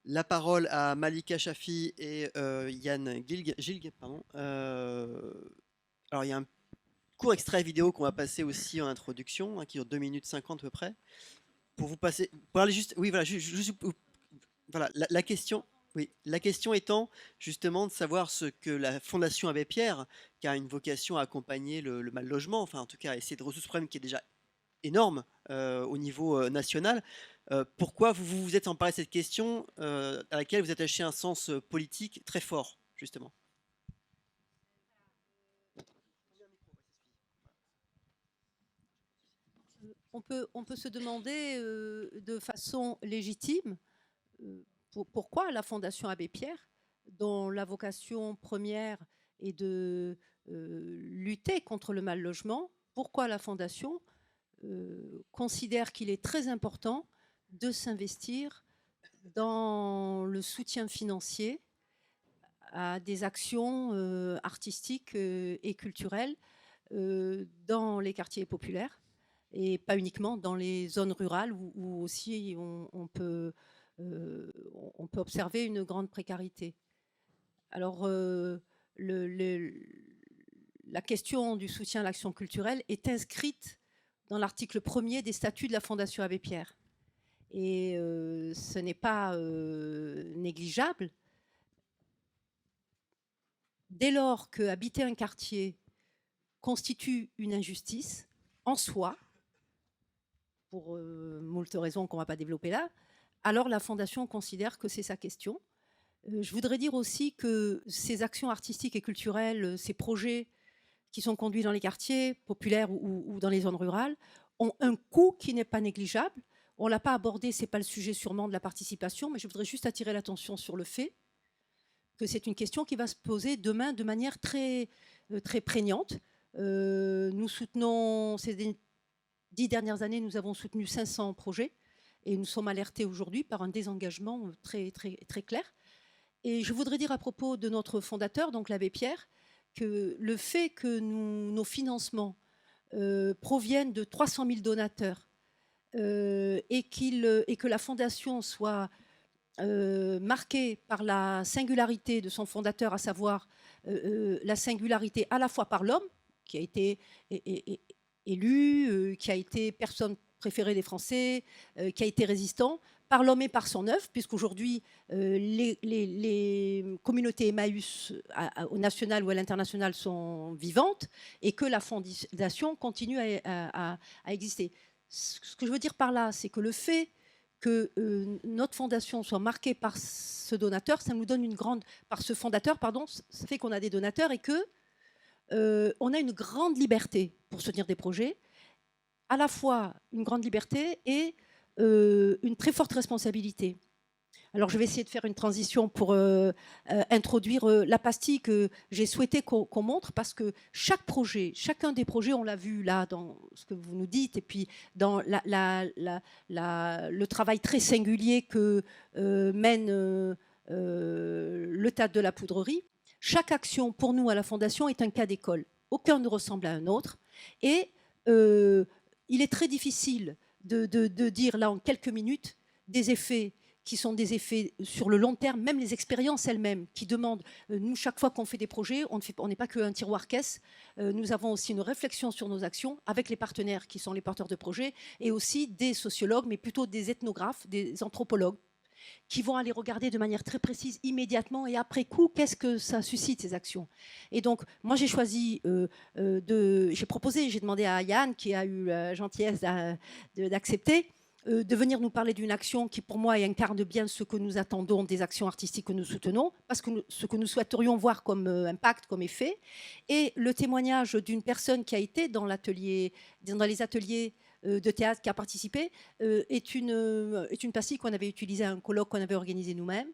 la parole à Malika Chafi et Yann Gilg, pardon. Alors, il y a un court extrait vidéo qu'on va passer aussi en introduction, hein, qui dure 2 minutes 50 à peu près. Pour vous passer, pour aller juste, oui, voilà, voilà, la question, oui, la question étant justement de savoir ce que la Fondation Abbé Pierre, qui a une vocation à accompagner le mal logement, enfin en tout cas à essayer de résoudre ce problème qui est déjà énorme au niveau national. Pourquoi vous vous êtes emparé de cette question à laquelle vous attachez un sens politique très fort, justement? On peut se demander de façon légitime pourquoi la Fondation Abbé Pierre, dont la vocation première est de lutter contre le mal logement, pourquoi la Fondation considère qu'il est très important de s'investir dans le soutien financier à des actions artistiques et culturelles dans les quartiers populaires et pas uniquement dans les zones rurales où aussi euh, on peut observer une grande précarité. Alors, la question du soutien à l'action culturelle est inscrite dans l'article 1er des statuts de la Fondation Abbé Pierre. Et ce n'est pas négligeable. Dès lors que habiter un quartier constitue une injustice en soi, pour moult raisons qu'on ne va pas développer là, alors la Fondation considère que c'est sa question. Je voudrais dire aussi que ces actions artistiques et culturelles, ces projets qui sont conduits dans les quartiers populaires ou dans les zones rurales, ont un coût qui n'est pas négligeable. On ne l'a pas abordé, ce n'est pas le sujet sûrement de la participation, mais je voudrais juste attirer l'attention sur le fait que c'est une question qui va se poser demain de manière très prégnante. Nous soutenons, ces 10 dernières années, nous avons soutenu 500 projets et nous sommes alertés aujourd'hui par un désengagement très clair. Et je voudrais dire à propos de notre fondateur, donc l'abbé Pierre, que le fait que nos financements proviennent de 300 000 donateurs et que la fondation soit marquée par la singularité de son fondateur, à savoir la singularité à la fois par l'homme, qui a été élu, qui a été personne préférée des Français, qui a été résistant, par l'homme et par son œuvre, puisqu'aujourd'hui, les communautés Emmaüs au national ou à l'international sont vivantes et que la fondation continue à exister. Ce que je veux dire par là, c'est que le fait que notre fondation soit marquée par ce donateur, ça nous donne une grande, par ce fondateur, pardon, ça fait qu'on a des donateurs et que on a une grande liberté pour soutenir des projets, à la fois une grande liberté et une très forte responsabilité. Alors, je vais essayer de faire une transition pour introduire la pastille que j'ai souhaité qu'on montre, parce que chaque projet, chacun des projets, on l'a vu là dans ce que vous nous dites, et puis dans le travail très singulier que mène le théâtre de la Poudrerie. Chaque action, pour nous, à la Fondation, est un cas d'école. Aucun ne ressemble à un autre. Et il est très difficile de dire, là, en quelques minutes, des effets qui sont des effets sur le long terme, même les expériences elles-mêmes, qui demandent, nous, chaque fois qu'on fait des projets, on n'est pas qu'un tiroir caisse, nous avons aussi une réflexion sur nos actions avec les partenaires qui sont les porteurs de projets, et aussi des sociologues, mais plutôt des ethnographes, des anthropologues, qui vont aller regarder de manière très précise, immédiatement et après coup, qu'est-ce que ça suscite, ces actions. Et donc, moi, j'ai choisi j'ai proposé, j'ai demandé à Yann, qui a eu la gentillesse d'accepter, de venir nous parler d'une action qui, pour moi, incarne bien ce que nous attendons des actions artistiques que nous soutenons, parce que ce que nous souhaiterions voir comme impact, comme effet, et le témoignage d'une personne qui a été dans les ateliers de théâtre, qui a participé, est une pastille qu'on avait utilisée à un colloque qu'on avait organisé nous-mêmes.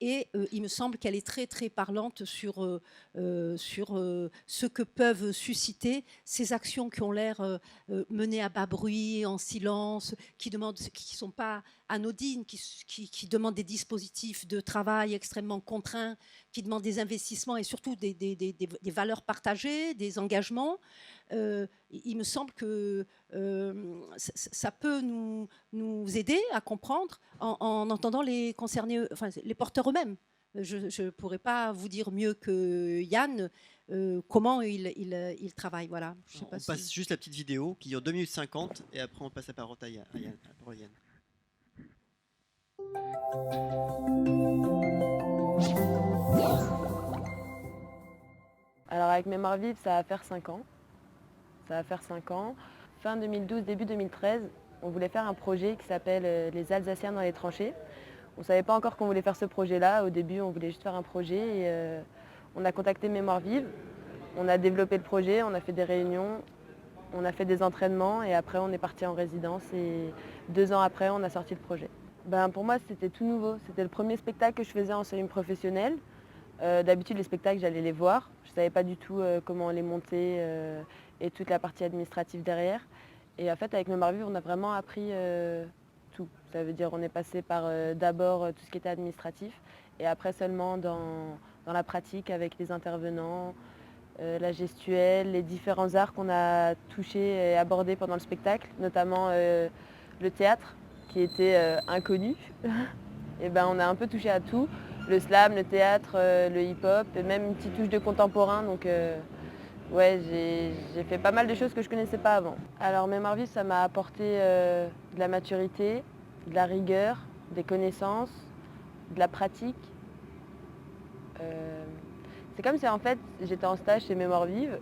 Et il me semble qu'elle est très parlante sur ce que peuvent susciter ces actions qui ont l'air menées à bas bruit, en silence, qui ne sont pas anodines, qui demandent des dispositifs de travail extrêmement contraints, qui demandent des investissements et surtout des valeurs partagées, des engagements. Il me semble que ça peut nous aider à comprendre en entendant les concernés, enfin, les porteurs eux-mêmes. Je ne pourrais pas vous dire mieux que Yann comment il travaille. Voilà. Je sais pas On passe juste la petite vidéo qui dure 2 minutes 50 et après on passe la parole à Yann. Alors avec Mémoire Vive, ça va faire 5 ans. Fin 2012, début 2013, on voulait faire un projet qui s'appelle Les Alsaciens dans les tranchées. On ne savait pas encore qu'on voulait faire ce projet-là. Au début, on voulait juste faire un projet et on a contacté Mémoire Vive. On a développé le projet, on a fait des réunions, on a fait des entraînements et après on est parti en résidence et 2 ans après, on a sorti le projet. Pour moi, c'était tout nouveau. C'était le premier spectacle que je faisais en semi-professionnel. D'habitude, les spectacles, j'allais les voir. Je ne savais pas du tout comment les monter et toute la partie administrative derrière. Et en fait, avec Mémoire Vive, on a vraiment appris tout. Ça veut dire on est passé par d'abord tout ce qui était administratif et après seulement dans la pratique avec les intervenants, la gestuelle, les différents arts qu'on a touchés et abordés pendant le spectacle, notamment le théâtre qui était inconnu. Et on a un peu touché à tout, le slam, le théâtre, le hip-hop et même une petite touche de contemporain. Donc ouais, j'ai fait pas mal de choses que je ne connaissais pas avant. Alors Mémoire Vive, ça m'a apporté de la maturité, de la rigueur, des connaissances, de la pratique. C'est comme si en fait j'étais en stage chez Mémoire Vive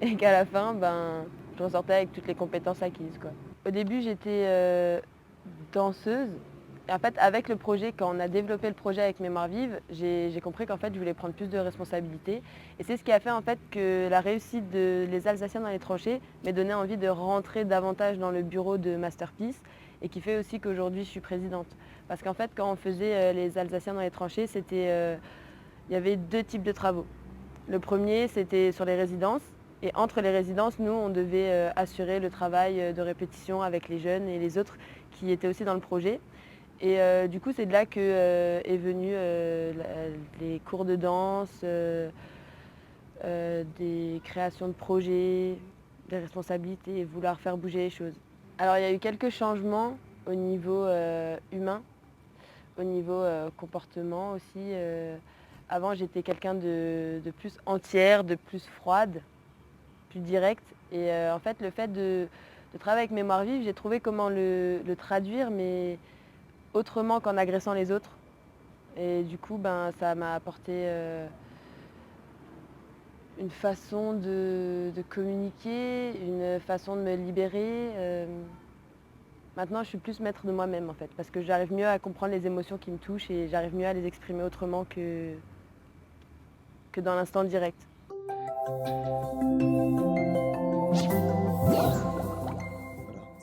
et qu'à la fin, je ressortais avec toutes les compétences acquises, quoi. Au début, j'étais danseuse. Et en fait, avec le projet, quand on a développé le projet avec Mémoire Vive, j'ai compris qu'en fait, je voulais prendre plus de responsabilités. Et c'est ce qui a fait en fait que la réussite de Les Alsaciens dans les tranchées m'a donné envie de rentrer davantage dans le bureau de Masterpiece et qui fait aussi qu'aujourd'hui, je suis présidente. Parce qu'en fait, quand on faisait Les Alsaciens dans les tranchées, il y avait 2 types de travaux. Le premier, c'était sur les résidences. Et entre les résidences, nous, on devait assurer le travail de répétition avec les jeunes et les autres qui étaient aussi dans le projet. Et du coup, c'est de là que est venu les cours de danse, des créations de projets, des responsabilités et vouloir faire bouger les choses. Alors, il y a eu quelques changements au niveau humain, au niveau comportement aussi. Avant, j'étais quelqu'un de plus entière, de plus froide, plus directe. Et en fait, le fait de travailler avec Mémoire Vive, j'ai trouvé comment le traduire, mais autrement qu'en agressant les autres. Et du coup, ça m'a apporté une façon de communiquer, une façon de me libérer. Maintenant, je suis plus maître de moi-même en fait, parce que j'arrive mieux à comprendre les émotions qui me touchent et j'arrive mieux à les exprimer autrement que dans l'instant direct.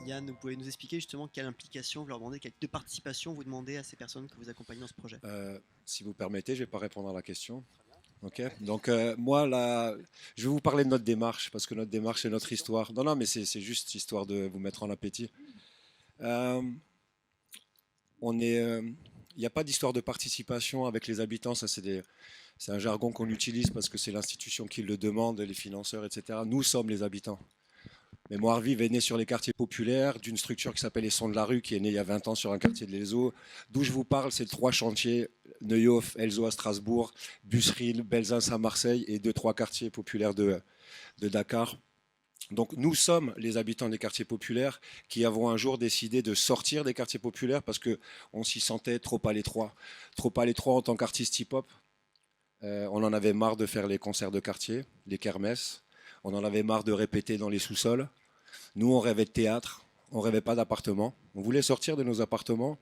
Yann, vous pouvez nous expliquer justement quelle implication vous leur demandez, quelle de participation vous demandez à ces personnes que vous accompagnez dans ce projet? Si vous permettez, je ne vais pas répondre à la question. Okay. Donc moi, là, je vais vous parler de notre démarche, parce que notre démarche, c'est notre histoire. Non, mais c'est juste histoire de vous mettre en appétit. Il n'y a pas d'histoire de participation avec les habitants, ça c'est un jargon qu'on utilise parce que c'est l'institution qui le demande, les financeurs, etc. Nous sommes les habitants. Mémoire Vive est née sur les quartiers populaires d'une structure qui s'appelle Les Sons de la Rue, qui est née il y a 20 ans sur un quartier de l'Elzo. D'où je vous parle, c'est 3 chantiers, Neuhoff, Elzo à Strasbourg, Busseril, Belzins à Marseille et 2-3 quartiers populaires de Dakar. Donc nous sommes les habitants des quartiers populaires qui avons un jour décidé de sortir des quartiers populaires parce qu'on s'y sentait trop à l'étroit. Trop à l'étroit en tant qu'artiste hip-hop. On en avait marre de faire les concerts de quartier, les kermesses. On en avait marre de répéter dans les sous-sols. Nous, on rêvait de théâtre, on rêvait pas d'appartement. On voulait sortir de nos appartements.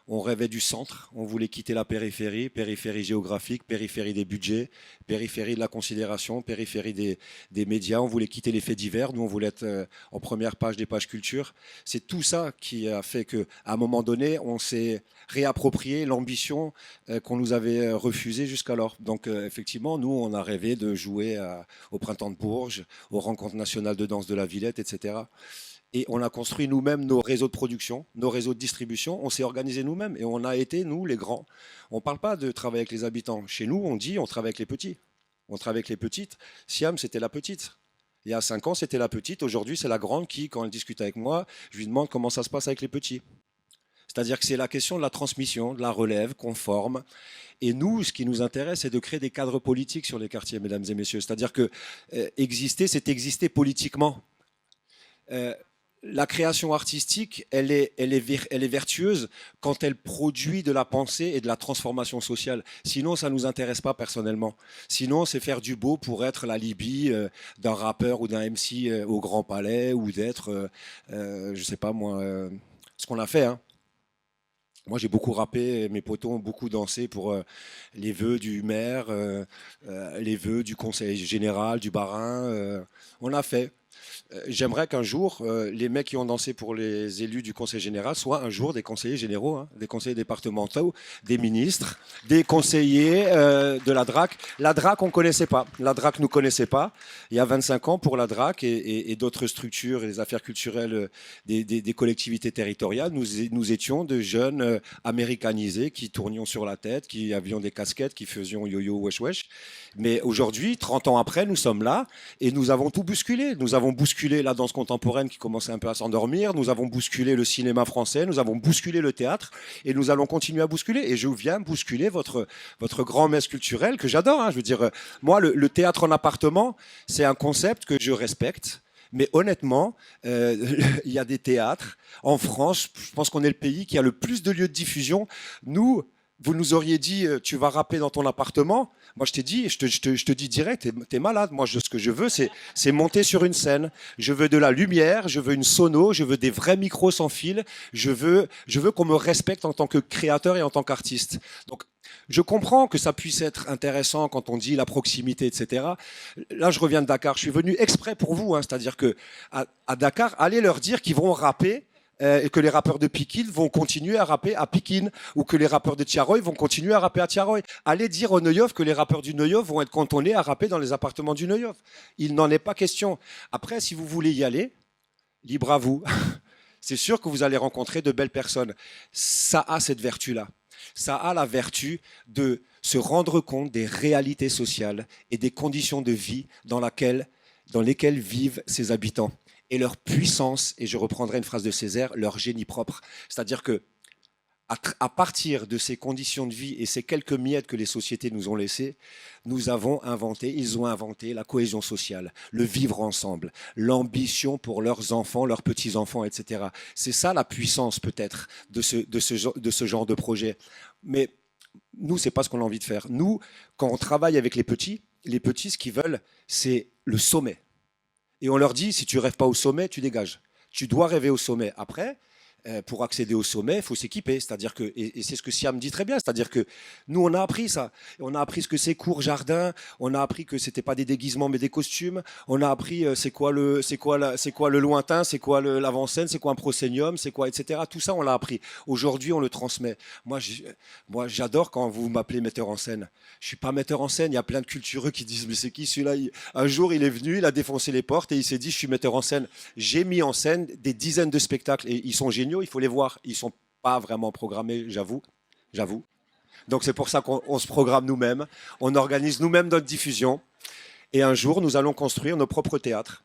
On rêvait du centre, on voulait quitter la périphérie, périphérie géographique, périphérie des budgets, périphérie de la considération, périphérie des médias. On voulait quitter les faits divers. Nous, on voulait être en première page des pages culture. C'est tout ça qui a fait qu'à un moment donné, on s'est réapproprié l'ambition qu'on nous avait refusée jusqu'alors. Donc, effectivement, nous, on a rêvé de jouer au Printemps de Bourges, aux Rencontres nationales de danse de la Villette, etc. Et on a construit nous-mêmes nos réseaux de production, nos réseaux de distribution. On s'est organisé nous-mêmes et on a été, nous, les grands. On ne parle pas de travailler avec les habitants. Chez nous, on dit on travaille avec les petits. On travaille avec les petites. Siam, c'était la petite. Il y a 5 ans, c'était la petite. Aujourd'hui, c'est la grande qui, quand elle discute avec moi, je lui demande comment ça se passe avec les petits. C'est-à-dire que c'est la question de la transmission, de la relève qu'on forme. Et nous, ce qui nous intéresse, c'est de créer des cadres politiques sur les quartiers, mesdames et messieurs. C'est-à-dire que exister, c'est exister politiquement. La création artistique, elle est vertueuse quand elle produit de la pensée et de la transformation sociale. Sinon, ça ne nous intéresse pas personnellement. Sinon, c'est faire du beau pour être la Libye d'un rappeur ou d'un MC au Grand Palais ou d'être, je ne sais pas moi, ce qu'on a fait, hein. Moi, j'ai beaucoup rappé, mes potos ont beaucoup dansé pour les vœux du maire, les vœux du conseil général, du barin. On a fait. J'aimerais qu'un jour, les mecs qui ont dansé pour les élus du conseil général soient un jour des conseillers généraux, hein, des conseillers départementaux, des ministres, des conseillers de la DRAC. La DRAC, on ne connaissait pas. La DRAC ne nous connaissait pas. Il y a 25 ans, pour la DRAC et d'autres structures et les affaires culturelles des collectivités territoriales, nous étions de jeunes américanisés qui tournions sur la tête, qui avions des casquettes, qui faisions yo-yo, wesh wesh. Mais aujourd'hui, 30 ans après, nous sommes là et nous avons tout bousculé. Nous avons bousculé la danse contemporaine qui commençait un peu à s'endormir, nous avons bousculé le cinéma français, nous avons bousculé le théâtre et nous allons continuer à bousculer. Et je viens bousculer votre grand-messe culturelle que j'adore, hein. Je veux dire, moi, le théâtre en appartement, c'est un concept que je respecte. Mais honnêtement, il y a des théâtres en France, je pense qu'on est le pays qui a le plus de lieux de diffusion. Nous, vous nous auriez dit, tu vas rapper dans ton appartement. Moi, je t'ai dit, je te dis direct, t'es malade. Moi, ce que je veux, c'est monter sur une scène. Je veux de la lumière, je veux une sono, je veux des vrais micros sans fil. Je veux qu'on me respecte en tant que créateur et en tant qu'artiste. Donc, je comprends que ça puisse être intéressant quand on dit la proximité, etc. Là, je reviens de Dakar. Je suis venu exprès pour vous, hein. C'est-à-dire que à Dakar, allez leur dire qu'ils vont rapper. Et que les rappeurs de Pikine vont continuer à rapper à Pikine, ou que les rappeurs de Tiaroy vont continuer à rapper à Tiaroy. Allez dire au Neuillof que les rappeurs du Neuillof vont être cantonnés à rapper dans les appartements du Neuillof. Il n'en est pas question. Après, si vous voulez y aller, libre à vous. C'est sûr que vous allez rencontrer de belles personnes. Ça a cette vertu-là. Ça a la vertu de se rendre compte des réalités sociales et des conditions de vie dans lesquelles vivent ses habitants. Et leur puissance, et je reprendrai une phrase de Césaire, leur génie propre. C'est-à-dire que à partir de ces conditions de vie et ces quelques miettes que les sociétés nous ont laissées, ils ont inventé la cohésion sociale, le vivre ensemble, l'ambition pour leurs enfants, leurs petits-enfants, etc. C'est ça la puissance peut-être de ce genre de projet. Mais nous, ce n'est pas ce qu'on a envie de faire. Nous, quand on travaille avec les petits, ce qu'ils veulent, c'est le sommet. Et on leur dit, si tu ne rêves pas au sommet, tu dégages. Tu dois rêver au sommet. Après, pour accéder au sommet, il faut s'équiper. C'est-à-dire que, et c'est ce que Siam dit très bien, c'est-à-dire que nous, on a appris ça. On a appris ce que c'est cours, jardin. On a appris que ce n'était pas des déguisements, mais des costumes. On a appris c'est quoi le lointain, c'est quoi l'avant-scène, c'est quoi un proscénium, c'est quoi, etc. Tout ça, on l'a appris. Aujourd'hui, on le transmet. Moi, j'adore quand vous m'appelez metteur en scène. Je ne suis pas metteur en scène. Il y a plein de cultureux qui disent, mais c'est qui celui-là? Un jour, il est venu, il a défoncé les portes et il s'est dit, je suis metteur en scène. J'ai mis en scène des dizaines de spectacles et ils sont géniaux. Il faut les voir. Ils ne sont pas vraiment programmés, j'avoue. Donc c'est pour ça qu'on se programme nous-mêmes. On organise nous-mêmes notre diffusion. Et un jour, nous allons construire nos propres théâtres.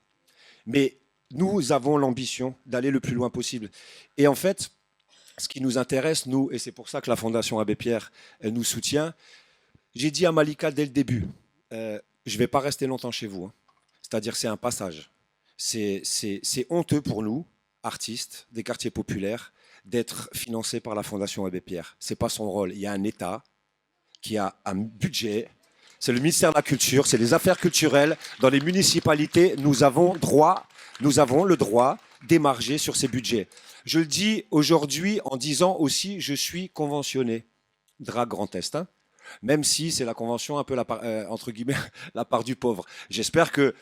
Mais nous avons l'ambition d'aller le plus loin possible. Et en fait, ce qui nous intéresse, nous, et c'est pour ça que la Fondation Abbé Pierre nous soutient, j'ai dit à Malika dès le début, je ne vais pas rester longtemps chez vous. Hein. C'est-à-dire c'est un passage. C'est honteux pour nous, artistes des quartiers populaires, d'être financés par la Fondation Abbé Pierre. Ce n'est pas son rôle. Il y a un État qui a un budget. C'est le ministère de la Culture, c'est les affaires culturelles. Dans les municipalités, nous avons le droit d'émarger sur ces budgets. Je le dis aujourd'hui en disant aussi, je suis conventionné DRAC Grand Est. Hein, même si c'est la convention un peu, entre guillemets, la part du pauvre. J'espère que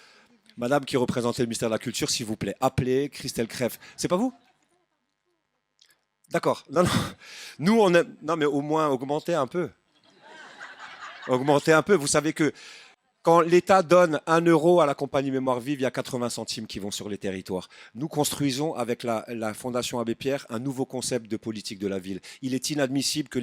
Madame qui représentait le ministère de la Culture, s'il vous plaît, appelez Christelle Crève. C'est pas vous? D'accord. Non. Nous, non, mais au moins augmenter un peu. Augmenter un peu. Vous savez que Quand l'État donne 1 euro à la compagnie Mémoire Vive, il y a 80 centimes qui vont sur les territoires. Nous construisons avec la Fondation Abbé Pierre un nouveau concept de politique de la ville. Il est inadmissible que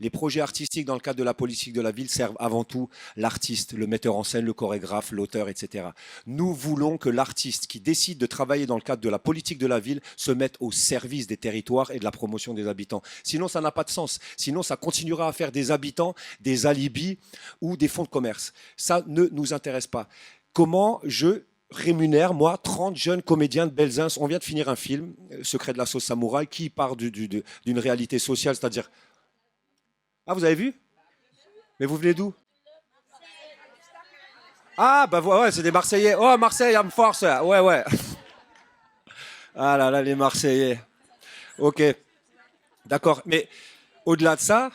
les projets artistiques dans le cadre de la politique de la ville servent avant tout l'artiste, le metteur en scène, le chorégraphe, l'auteur, etc. Nous voulons que l'artiste qui décide de travailler dans le cadre de la politique de la ville se mette au service des territoires et de la promotion des habitants. Sinon, ça n'a pas de sens. Sinon, ça continuera à faire des habitants des alibis ou des fonds de commerce. Ça ne nous intéresse pas. Comment je rémunère, moi, 30 jeunes comédiens de Belzins. On vient de finir un film, Secret de la sauce samouraï, qui part d'une réalité sociale, c'est-à-dire... Ah, vous avez vu? Mais vous venez d'où? Ah, bah ouais, c'est des Marseillais. Oh, Marseille, I'm force. Ouais, ouais. Ah là là, les Marseillais. Ok, d'accord. Mais au-delà de ça,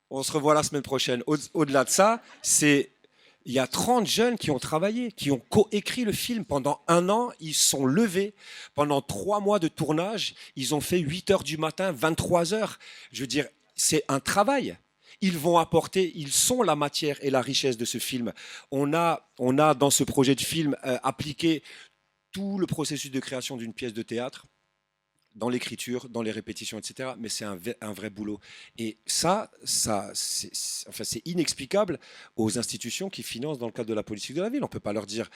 on se revoit la semaine prochaine. Au-delà de ça, il y a 30 jeunes qui ont travaillé, qui ont coécrit le film. Pendant 1 an, ils sont levés. Pendant 3 mois de tournage, ils ont fait 8 heures du matin, 23 heures. Je veux dire, c'est un travail. Ils vont apporter, ils sont la matière et la richesse de ce film. On a dans ce projet de film appliqué tout le processus de création d'une pièce de théâtre, dans l'écriture, dans les répétitions, etc. Mais c'est un vrai boulot. Et ça c'est inexplicable aux institutions qui financent dans le cadre de la politique de la ville. On ne peut pas leur dire...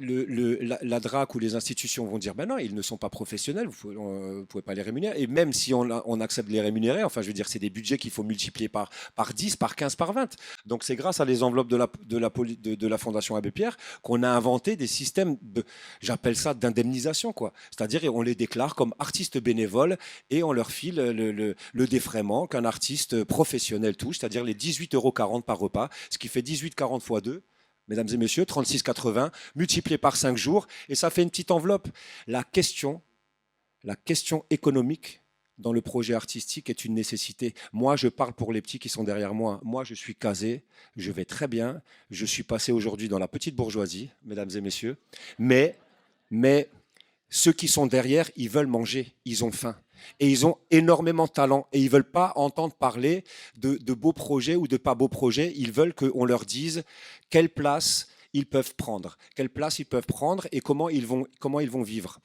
La DRAC ou les institutions vont dire ben non, ils ne sont pas professionnels, vous ne pouvez pas les rémunérer. Et même si on accepte de les rémunérer, enfin je veux dire, c'est des budgets qu'il faut multiplier par 10, par 15, par 20. Donc c'est grâce à les enveloppes de la Fondation Abbé Pierre qu'on a inventé des systèmes, j'appelle ça d'indemnisation, quoi. C'est-à-dire on les déclare comme artistes bénévoles et on leur file le défraiement qu'un artiste professionnel touche, c'est-à-dire les 18,40 € par repas, ce qui fait 18,40 fois 2. Mesdames et messieurs, 36,80 multiplié par 5 jours, et ça fait une petite enveloppe. La question économique dans le projet artistique est une nécessité. Moi, je parle pour les petits qui sont derrière moi. Moi, je suis casé, je vais très bien. Je suis passé aujourd'hui dans la petite bourgeoisie, mesdames et messieurs. Mais ceux qui sont derrière, ils veulent manger, ils ont faim. Et ils ont énormément de talent. Et ils ne veulent pas entendre parler de beaux projets ou de pas beaux projets. Ils veulent qu'on leur dise quelle place ils peuvent prendre. Quelle place ils peuvent prendre et comment ils vont vivre.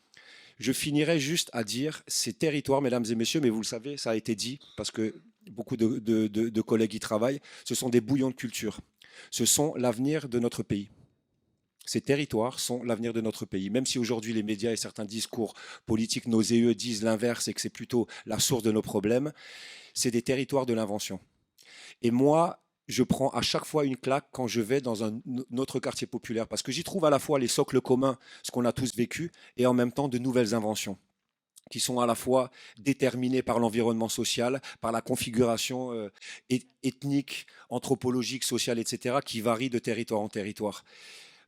Je finirai juste à dire, ces territoires, mesdames et messieurs, mais vous le savez, ça a été dit, parce que beaucoup de collègues y travaillent, ce sont des bouillons de culture. Ce sont l'avenir de notre pays. Ces territoires sont l'avenir de notre pays. Même si aujourd'hui les médias et certains discours politiques nauséeux disent l'inverse et que c'est plutôt la source de nos problèmes, c'est des territoires de l'invention. Et moi, je prends à chaque fois une claque quand je vais dans un autre quartier populaire, parce que j'y trouve à la fois les socles communs, ce qu'on a tous vécu, et en même temps de nouvelles inventions qui sont à la fois déterminées par l'environnement social, par la configuration ethnique, anthropologique, sociale, etc., qui varie de territoire en territoire.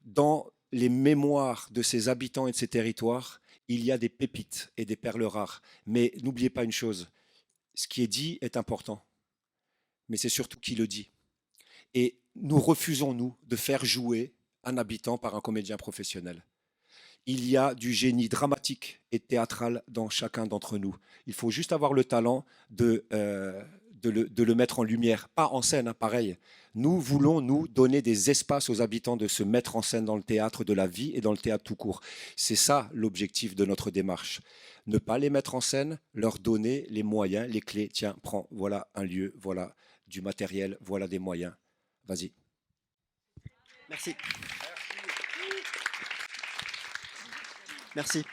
Dans les mémoires de ces habitants et de ces territoires, il y a des pépites et des perles rares. Mais n'oubliez pas une chose, ce qui est dit est important, mais c'est surtout qui le dit. Et nous refusons, nous, de faire jouer un habitant par un comédien professionnel. Il y a du génie dramatique et théâtral dans chacun d'entre nous. Il faut juste avoir le talent de le mettre en lumière, pas en scène, hein, pareil. Nous voulons, nous, donner des espaces aux habitants de se mettre en scène dans le théâtre de la vie et dans le théâtre tout court. C'est ça l'objectif de notre démarche. Ne pas les mettre en scène, leur donner les moyens, les clés. Tiens, prends, voilà un lieu, voilà du matériel, voilà des moyens. Vas-y. Merci. Merci.